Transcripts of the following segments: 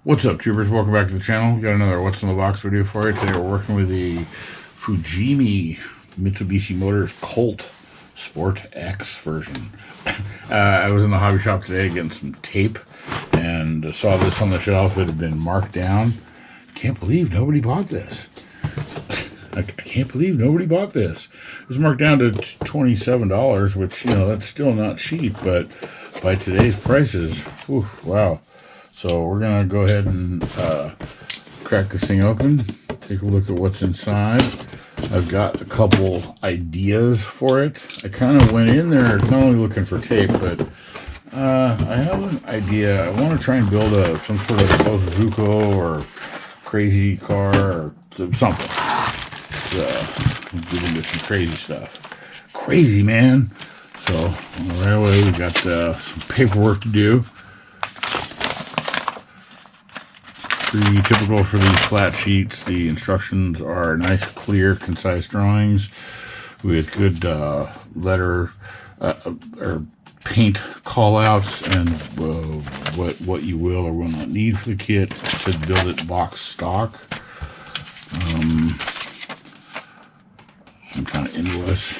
What's up, tubers? Welcome back to the channel. We got another What's in the Box video for you. Today we're working with the Fujimi Mitsubishi Motors Colt SportX version. I was in the hobby shop today getting some tape and saw this on the shelf. It had been marked down. Can't believe nobody bought this. I can't believe nobody bought this. It was marked down to $27, which, that's still not cheap, but by today's prices, whew, wow. So we're going to go ahead and crack this thing open, take a look at what's inside. I've got a couple ideas for it. I kind of went in there not only looking for tape, but I have an idea. I want to try and build some sort of Bozuko or crazy car or something. Get into some crazy stuff. Crazy, man. So right away we got some paperwork to do. Pretty typical for these flat sheets. The instructions are nice, clear, concise drawings with good letter or paint callouts and what you will or will not need for the kit to build it box stock. Some kind of invoice.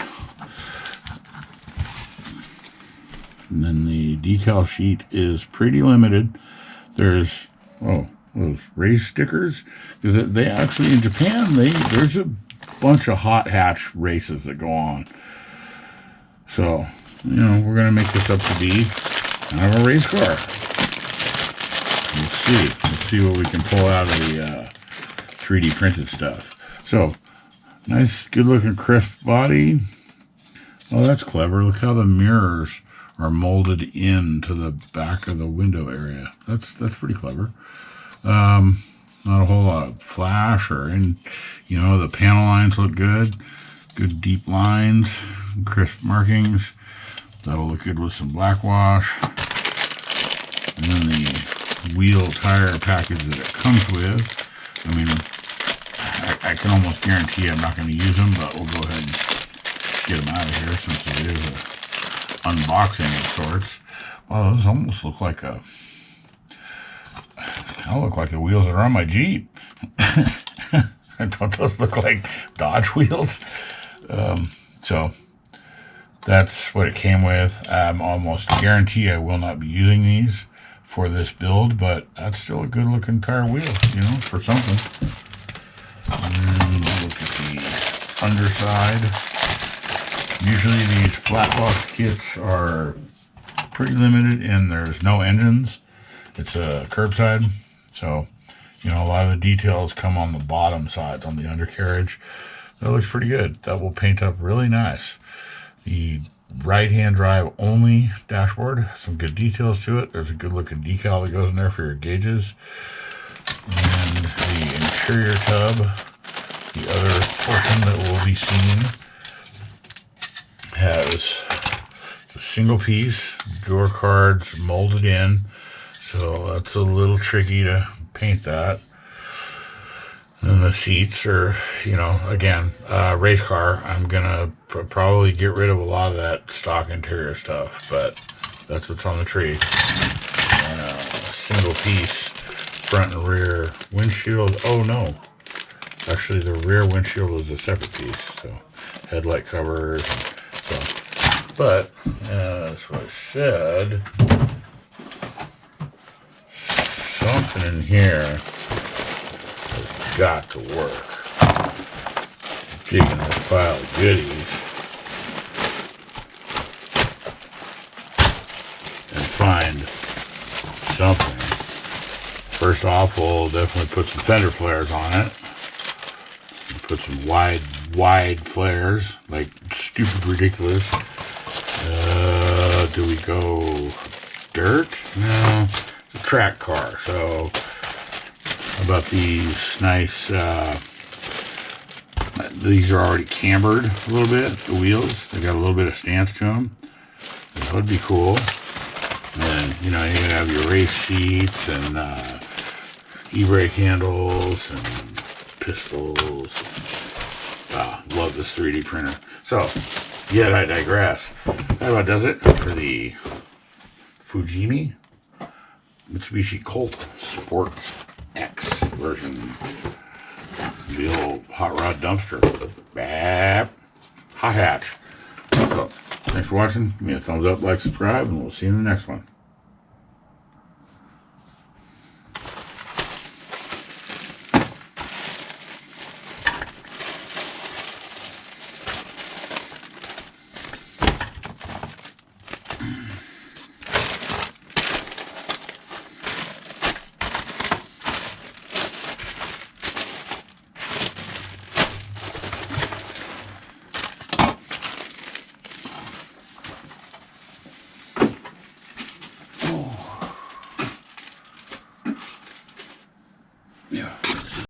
And then the decal sheet is pretty limited. There's those race stickers, because they actually in Japan there's a bunch of hot hatch races that go on. So we're gonna make this up to be kind of a race car. Let's see what we can pull out of the 3D printed stuff. So nice, good looking, crisp body. Oh, that's clever. Look how the mirrors are molded into the back of the window area. That's pretty clever. Not a whole lot of flash the panel lines look good. Good deep lines, crisp markings. That'll look good with some black wash. And then the wheel tire package that it comes with. I mean, I can almost guarantee I'm not going to use them, but we'll go ahead and get them out of here since it is an unboxing of sorts. Wow, those almost look like kind of look like the wheels that are on my Jeep. Don't those look like Dodge wheels? So that's what it came with. I'm almost guarantee I will not be using these for this build, but that's still a good looking tire wheel, for something. And look at the underside. Usually these flat box kits are pretty limited and there's no engines. It's a curbside. So, a lot of the details come on the bottom sides, on the undercarriage. That looks pretty good. That will paint up really nice. The right-hand drive only dashboard has some good details to it. There's a good looking decal that goes in there for your gauges. And the interior tub, the other portion that will be seen, it's a single piece, door cards molded in. So that's a little tricky to paint that. And the seats are, again, race car. I'm going to probably get rid of a lot of that stock interior stuff, but that's what's on the tree. And a single piece front and rear windshield. Oh, no. Actually, the rear windshield is a separate piece. So headlight covers. But, as I said, something in here has got to work. Digging this pile of goodies and find something. First off, we'll definitely put some fender flares on it. Put some wide flares, like stupid ridiculous. Do we go dirt? No. A track car. So how about these nice these are already cambered a little bit, the wheels. They got a little bit of stance to them. That would be cool. And then you're gonna have your race seats and e-brake handles and pistols. Wow, love this 3D printer. So yet I digress. That about does it for the Fujimi Mitsubishi Colt SportX version. The old hot rod dumpster. Bap. Hot hatch. So, thanks for watching. Give me a thumbs up, like, subscribe, and we'll see you in the next one.